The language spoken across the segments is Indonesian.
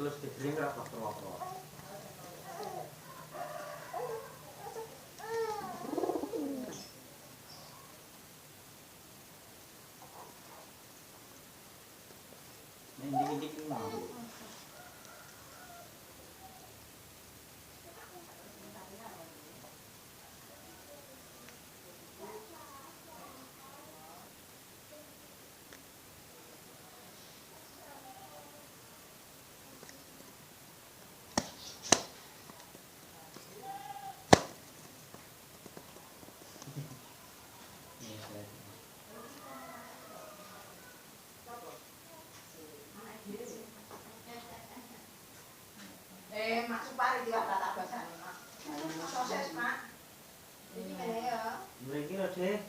halus-halus digering ra pro-pro. Indik-indik iki mau. Mak Supari diwak tak basane, Mak. Sosis, Mak. Iki ngene ya. Mriki lho, Dik.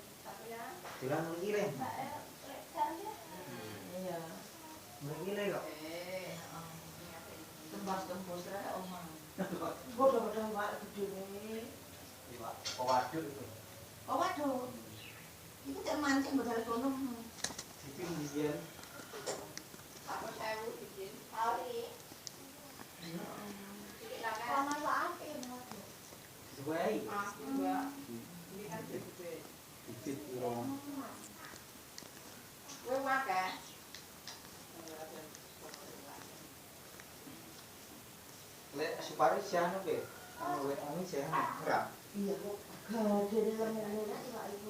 Dilan mriki le. Iya. Mriki le kok. Tembus-tembus rek omah. Bodoh-bodoh wae gedene. Iwak waduk itu. Oh waduh. Iku cek mancing bodal kono. Iki mbiyen. Apa sewu bikin? Kali. Sama laki waduh. Suwei. Mbak. Ini kan gede. Bibit piro. Kowe wae. Lek Supari sianu ke? Anu wet ani sianu ora? Iya kok. Gede lemune iwak iku.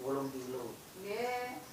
8 kilo. Nggih.